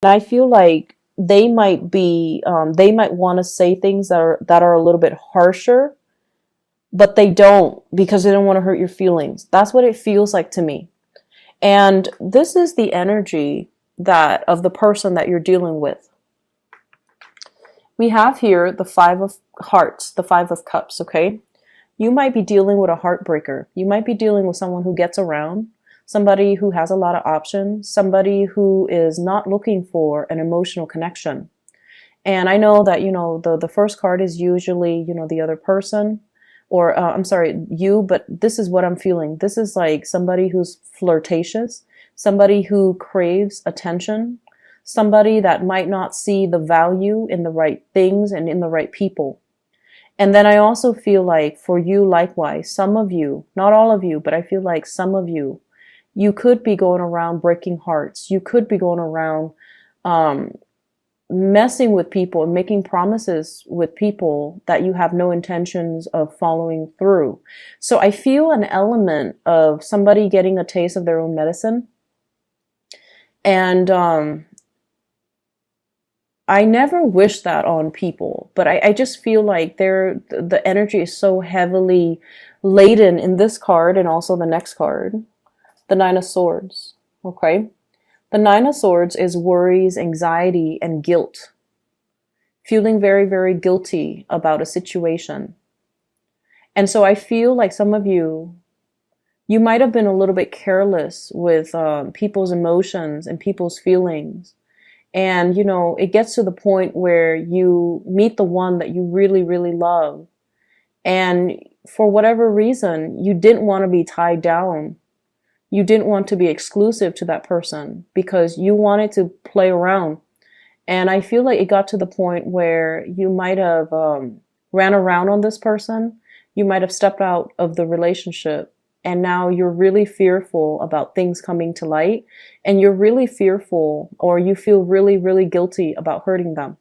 And I feel like they might want to say things that are a little bit harsher, but they don't because they don't want to hurt your feelings. That's what it feels like to me. And this is the energy that of the person that you're dealing with. We have here the Five of Hearts, the Five of Cups, okay? You might be dealing with a heartbreaker. You might be dealing with someone who gets around, somebody who has a lot of options, somebody who is not looking for an emotional connection. And I know that, the first card is usually, the other person, or I'm sorry, you, but this is what I'm feeling. This is like somebody who's flirtatious, somebody who craves attention, somebody that might not see the value in the right things and in the right people. And then I also feel like for you, likewise, some of you, not all of you, but I feel like some of you, you could be going around breaking hearts. You could be going around messing with people and making promises with people that you have no intentions of following through. So I feel an element of somebody getting a taste of their own medicine. And I never wish that on people, but I just feel like the energy is so heavily laden in this card and also the next card, the Nine of Swords. Okay. The Nine of Swords is worries, anxiety, and guilt. Feeling very, very guilty about a situation. And so I feel like some of you might have been a little bit careless with people's emotions and people's feelings. And, it gets to the point where you meet the one that you really, really love. And for whatever reason, you didn't want to be tied down. You didn't want to be exclusive to that person because you wanted to play around. And I feel like it got to the point where you might have ran around on this person. You might have stepped out of the relationship. And now you're really fearful about things coming to light. And you're really fearful, or you feel really, really guilty about hurting them.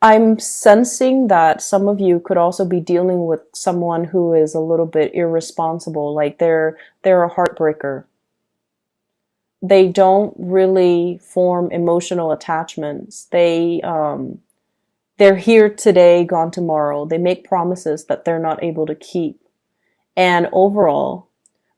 I'm sensing that some of you could also be dealing with someone who is a little bit irresponsible, like they're a heartbreaker. They don't really form emotional attachments. They're here today, gone tomorrow. They make promises that they're not able to keep. And overall,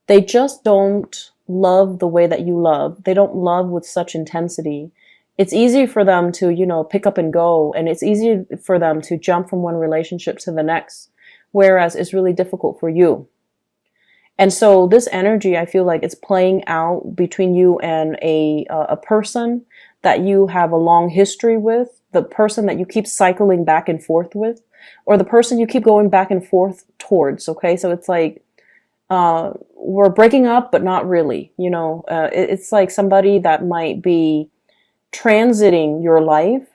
they just don't love the way that you love. They don't love with such intensity. It's easy for them to, pick up and go, and it's easy for them to jump from one relationship to the next, whereas it's really difficult for you. And so this energy, I feel like it's playing out between you and a person that you have a long history with, the person that you keep cycling back and forth with, or the person you keep going back and forth towards. Okay, so it's like we're breaking up, but not really. It's like somebody that might be transiting your life,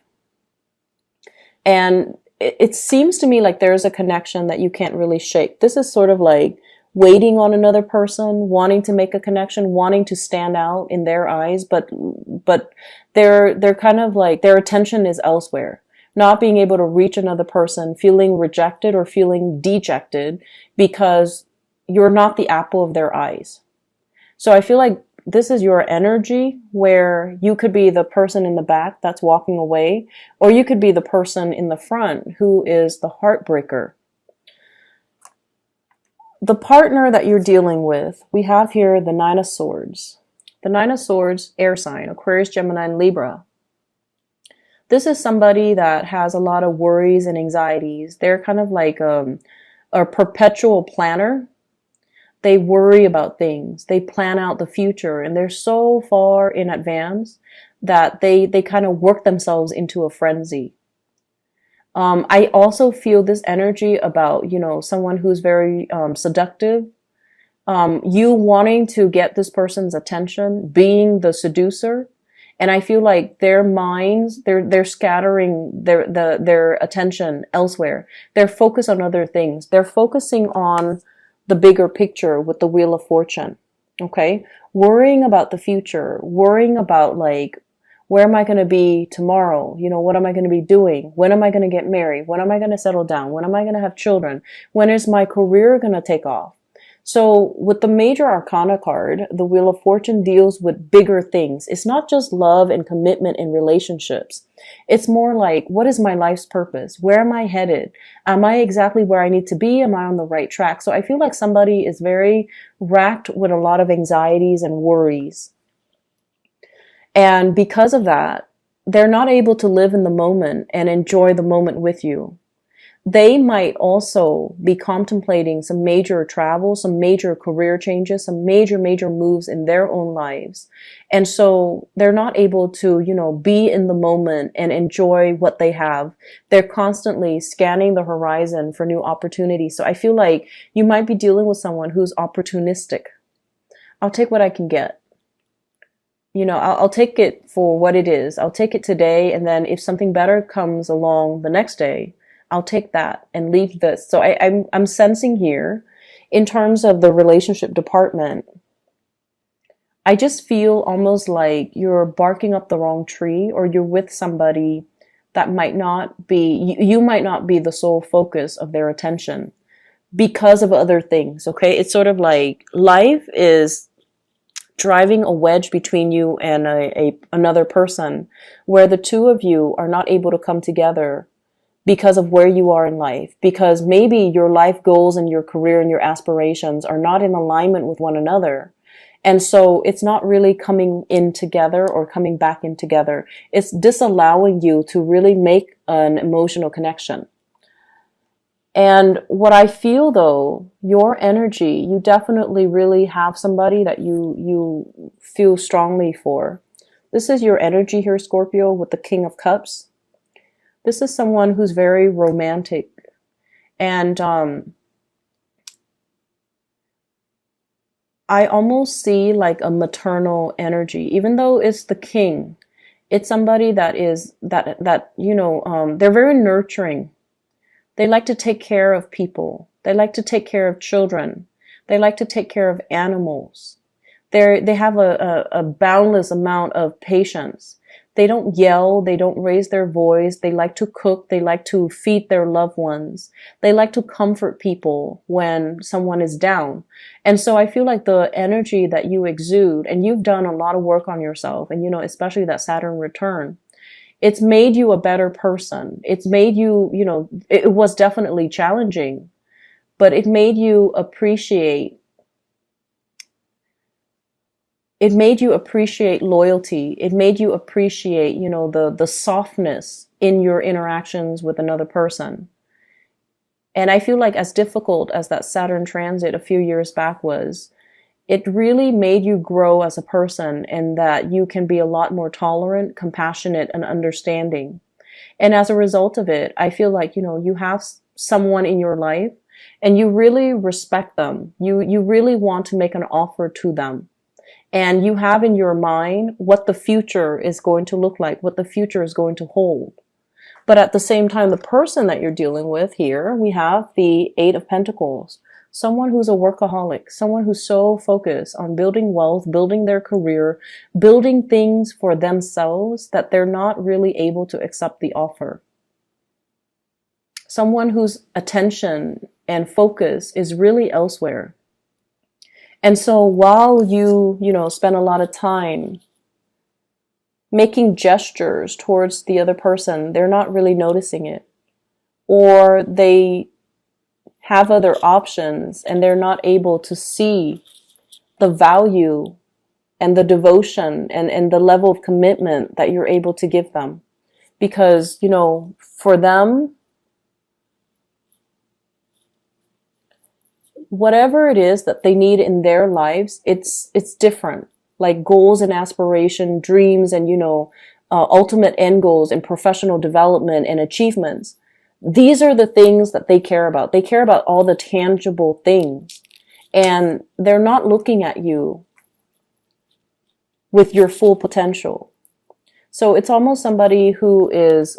and it seems to me like there's a connection that you can't really shake. This is sort of like waiting on another person, wanting to make a connection, wanting to stand out in their eyes, but they're kind of like their attention is elsewhere, not being able to reach another person, feeling rejected or feeling dejected because you're not the apple of their eyes. So I feel like this is your energy where you could be the person in the back that's walking away, or you could be the person in the front who is the heartbreaker. The partner that you're dealing with, we have here the Nine of Swords. The Nine of Swords, air sign, Aquarius, Gemini, and Libra. This is somebody that has a lot of worries and anxieties. They're kind of like a perpetual planner. They worry about things. They plan out the future, and they're so far in advance that they kind of work themselves into a frenzy. I also feel this energy about, someone who's very seductive. You wanting to get this person's attention, being the seducer. And I feel like their minds, they're scattering their attention elsewhere. They're focused on other things. They're focusing on the bigger picture with the Wheel of Fortune. Okay? Worrying about the future, worrying about like, where am I going to be tomorrow? What am I going to be doing? When am I going to get married? When am I going to settle down? When am I going to have children? When is my career going to take off? So with the major arcana card, the Wheel of Fortune deals with bigger things. It's not just love and commitment in relationships. It's more like, what is my life's purpose? Where am I headed? Am I exactly where I need to be? Am I on the right track? So I feel like somebody is very racked with a lot of anxieties and worries. And because of that, they're not able to live in the moment and enjoy the moment with you. They might also be contemplating some major travel, some major career changes, some major moves in their own lives. And so they're not able to, be in the moment and enjoy what they have. They're constantly scanning the horizon for new opportunities. So I feel like you might be dealing with someone who's opportunistic. I'll take what I can get. I'll take it for what it is. I'll take it today. And then if something better comes along the next day, I'll take that and leave this. So I'm sensing here, in terms of the relationship department, I just feel almost like you're barking up the wrong tree, or you're with somebody that might not be, you might not be the sole focus of their attention because of other things. Okay. It's sort of like life is driving a wedge between you and another person, where the two of you are not able to come together because of where you are in life, because maybe your life goals and your career and your aspirations are not in alignment with one another. And so it's not really coming in together or coming back in together. It's disallowing you to really make an emotional connection. And what I feel though, your energy, you definitely really have somebody that you feel strongly for. This is your energy here, Scorpio, with the King of Cups. This is someone who's very romantic, and I almost see like a maternal energy, even though it's the king. It's somebody that is they're very nurturing. They like to take care of people. They like to take care of children. They like to take care of animals. They have a boundless amount of patience. They don't yell. They don't raise their voice. They like to cook. They like to feed their loved ones. They like to comfort people when someone is down. And so I feel like the energy that you exude, and you've done a lot of work on yourself, and especially that Saturn return, it's made you a better person. It's made you, it was definitely challenging, but it made you appreciate loyalty. It made you appreciate, the softness in your interactions with another person. And I feel like, as difficult as that Saturn transit a few years back was, it really made you grow as a person, and that you can be a lot more tolerant, compassionate, and understanding. And as a result of it, I feel like, you have someone in your life and you really respect them. You really want to make an offer to them. And you have in your mind what the future is going to look like, what the future is going to hold. But at the same time, the person that you're dealing with here, we have the Eight of Pentacles. Someone who's a workaholic, someone who's so focused on building wealth, building their career, building things for themselves that they're not really able to accept the offer. Someone whose attention and focus is really elsewhere. And so while you spend a lot of time making gestures towards the other person, they're not really noticing it. Or they have other options and they're not able to see the value and the devotion and the level of commitment that you're able to give them. Because, for them, whatever it is that they need in their lives, it's different. Like goals and aspiration, dreams, and ultimate end goals and professional development and achievements. These are the things that they care about. They care about all the tangible things, and they're not looking at you with your full potential. So it's almost somebody who is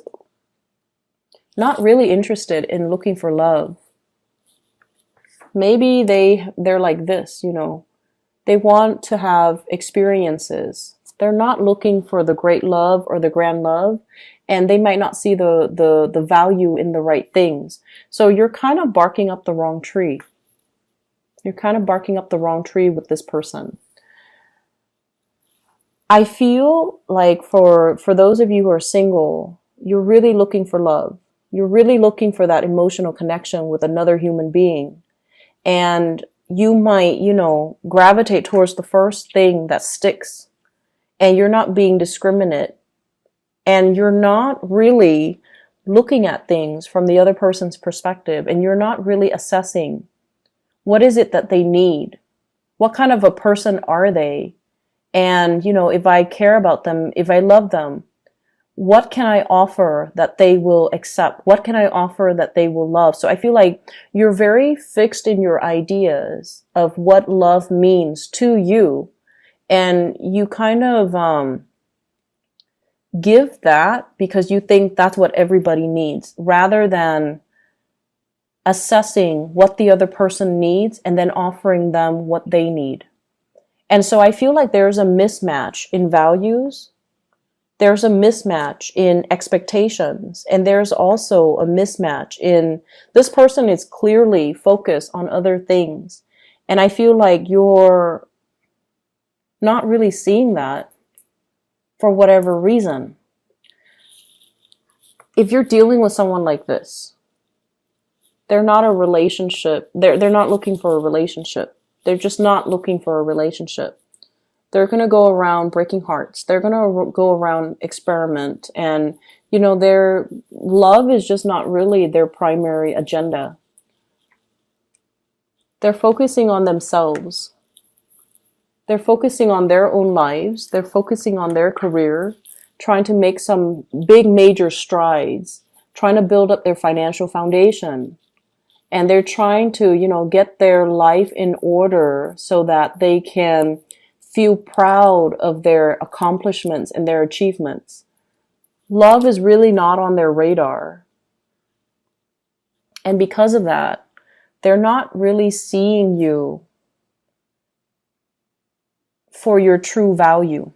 not really interested in looking for love. Maybe they're like this, they want to have experiences. They're not looking for the great love or the grand love, and they might not see the value in the right things. So you're kind of barking up the wrong tree. You're kind of barking up the wrong tree with this person. I feel like for those of you who are single, you're really looking for love. You're really looking for that emotional connection with another human being. And you might, gravitate towards the first thing that sticks. And you're not being discriminate. And you're not really looking at things from the other person's perspective. And you're not really assessing what is it that they need? What kind of a person are they? And, if I care about them, if I love them, what can I offer that they will accept? What can I offer that they will love? So I feel like you're very fixed in your ideas of what love means to you. And you kind of give that because you think that's what everybody needs, rather than assessing what the other person needs and then offering them what they need. And so I feel like there's a mismatch in values. There's a mismatch in expectations. And there's also a mismatch in this person is clearly focused on other things. And I feel like you're not really seeing that for whatever reason. If you're dealing with someone like this, they're not a relationship. They're not looking for a relationship. They're just not looking for a relationship. They're going to go around breaking hearts. They're going to go around experiment. And, their love is just not really their primary agenda. They're focusing on themselves. They're focusing on their own lives. They're focusing on their career, trying to make some big major strides, trying to build up their financial foundation. And they're trying to, get their life in order so that they can feel proud of their accomplishments and their achievements. Love is really not on their radar. And because of that, they're not really seeing you for your true value.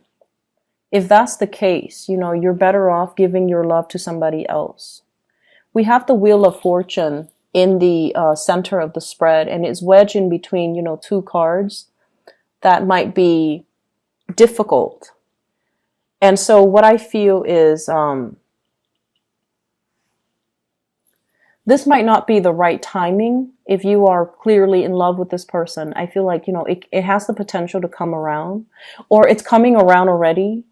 If that's the case, you're better off giving your love to somebody else. We have the Wheel of Fortune in the center of the spread, and it's wedged in between, two cards that might be difficult. And so what I feel is this might not be the right timing if you are clearly in love with this person. I feel like, it has the potential to come around, or it's coming around already.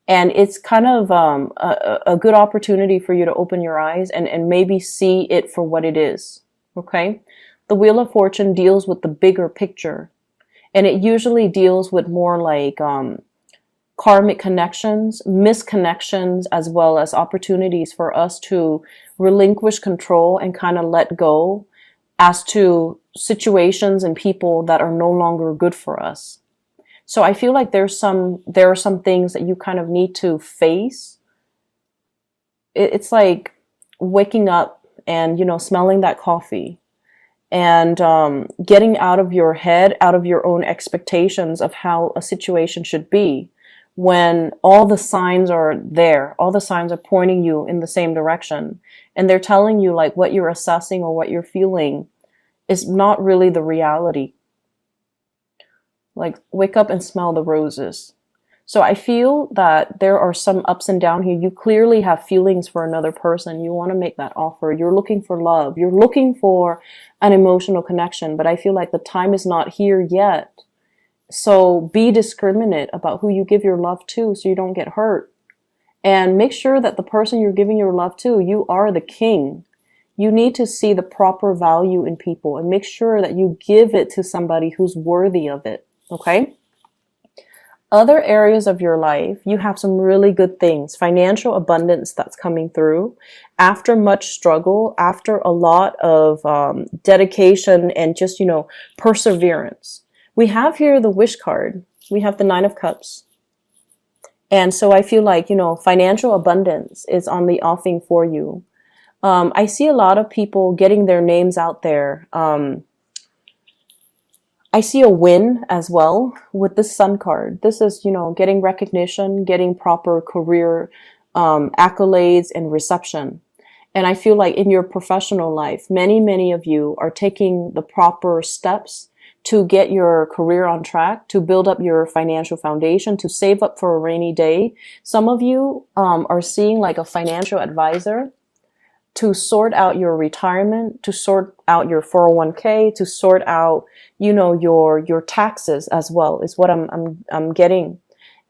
And it's kind of a good opportunity for you to open your eyes and maybe see it for what it is, okay? The Wheel of Fortune deals with the bigger picture. And it usually deals with more like karmic connections, misconnections, as well as opportunities for us to relinquish control and kind of let go as to situations and people that are no longer good for us. So I feel like there are some things that you kind of need to face. It's like waking up and, smelling that coffee and getting out of your head, out of your own expectations of how a situation should be, when all the signs are there. All the signs are pointing you in the same direction. And they're telling you like what you're assessing or what you're feeling is not really the reality. Like, wake up and smell the roses. So I feel that there are some ups and downs here. You clearly have feelings for another person. You want to make that offer. You're looking for love. You're looking for an emotional connection. But I feel like the time is not here yet. So be discriminate about who you give your love to so you don't get hurt. And make sure that the person you're giving your love to, you are the king. You need to see the proper value in people and make sure that you give it to somebody who's worthy of it. Okay? Other areas of your life, you have some really good things. Financial abundance that's coming through. After much struggle, after a lot of dedication and just, perseverance. We have here the Wish card. We have the Nine of Cups. And so I feel like, financial abundance is on the offing for you. I see a lot of people getting their names out there. I see a win as well with the Sun card. This is, getting recognition, getting proper career accolades and reception. And I feel like in your professional life, many of you are taking the proper steps to get your career on track, to build up your financial foundation, to save up for a rainy day. Some of you are seeing like a financial advisor to sort out your retirement, to sort out your 401k, to sort out, you know, your taxes as well, is what I'm getting.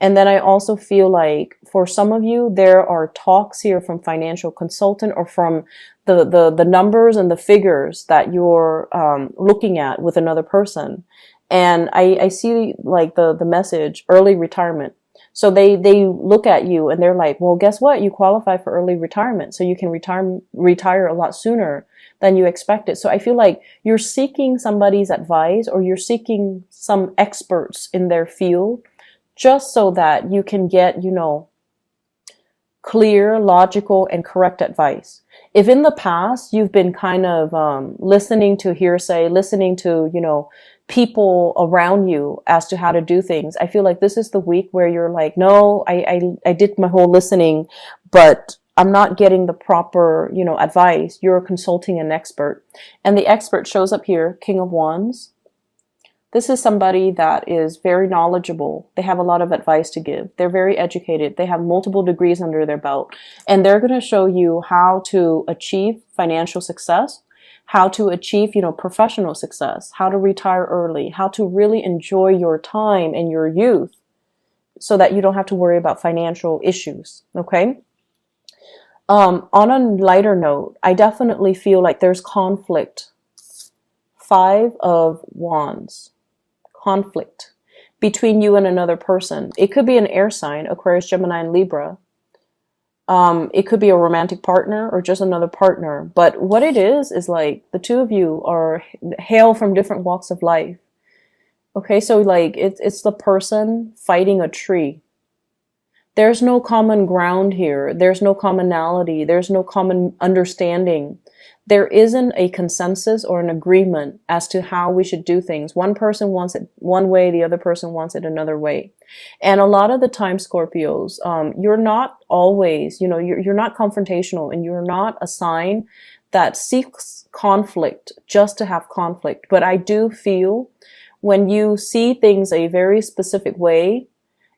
And then I also feel like for some of you, there are talks here from financial consultant or from the numbers and the figures that you're looking at with another person. And I see like the message, early retirement. So they look at you and they're like, well, guess what? You qualify for early retirement. So you can retire a lot sooner than you expected. So I feel like you're seeking somebody's advice, or you're seeking some experts in their field, just so that you can get, you know, clear, logical, and correct advice. If in the past you've been kind of listening to hearsay, listening to, you know, people around you as to how to do things, I feel like this is the week where you're like, no, I did my whole listening, but I'm not getting the proper, you know, advice. You're consulting an expert. And the expert shows up here, King of Wands. This is somebody that is very knowledgeable. They have a lot of advice to give. They're very educated. They have multiple degrees under their belt. And they're going to show you how to achieve financial success, how to achieve, you know, professional success, how to retire early, how to really enjoy your time and your youth so that you don't have to worry about financial issues. Okay? On a lighter note, I definitely feel like there's conflict. 5 of Wands. Conflict between you and another person. It could be an air sign, Aquarius, Gemini, and Libra. It could be a romantic partner or just another partner. But what it is like the two of you are hail from different walks of life. Okay, so like it's the person fighting a tree. There's no common ground here. There's no commonality. There's no common understanding. There isn't a consensus or an agreement as to how we should do things. One person wants it one way, the other person wants it another way. And a lot of the time, Scorpios, you're not always, you know, you're not confrontational, and you're not a sign that seeks conflict just to have conflict. But I do feel when you see things a very specific way,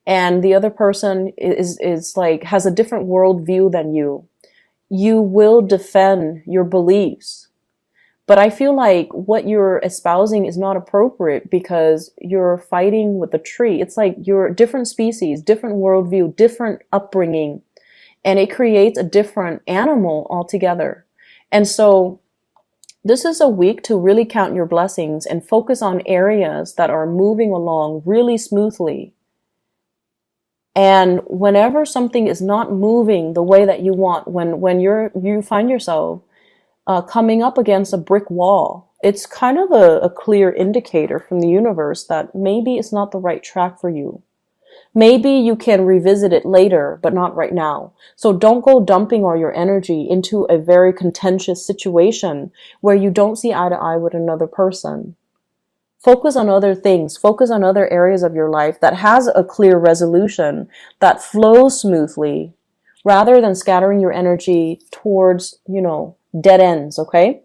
and the other person is like, has a different worldview than you will defend your beliefs. But I feel like what you're espousing is not appropriate because you're fighting with a tree. It's like you're different species, different worldview, different upbringing, and it creates a different animal altogether. And so this is a week to really count your blessings and focus on areas that are moving along really smoothly. And whenever something is not moving the way that you want, when you find yourself coming up against a brick wall, it's kind of a clear indicator from the universe that maybe it's not the right track for you. Maybe you can revisit it later, but not right now. So don't go dumping all your energy into a very contentious situation where you don't see eye to eye with another person. Focus on other things. Focus on other areas of your life that has a clear resolution, that flows smoothly, rather than scattering your energy towards, you know, dead ends, okay?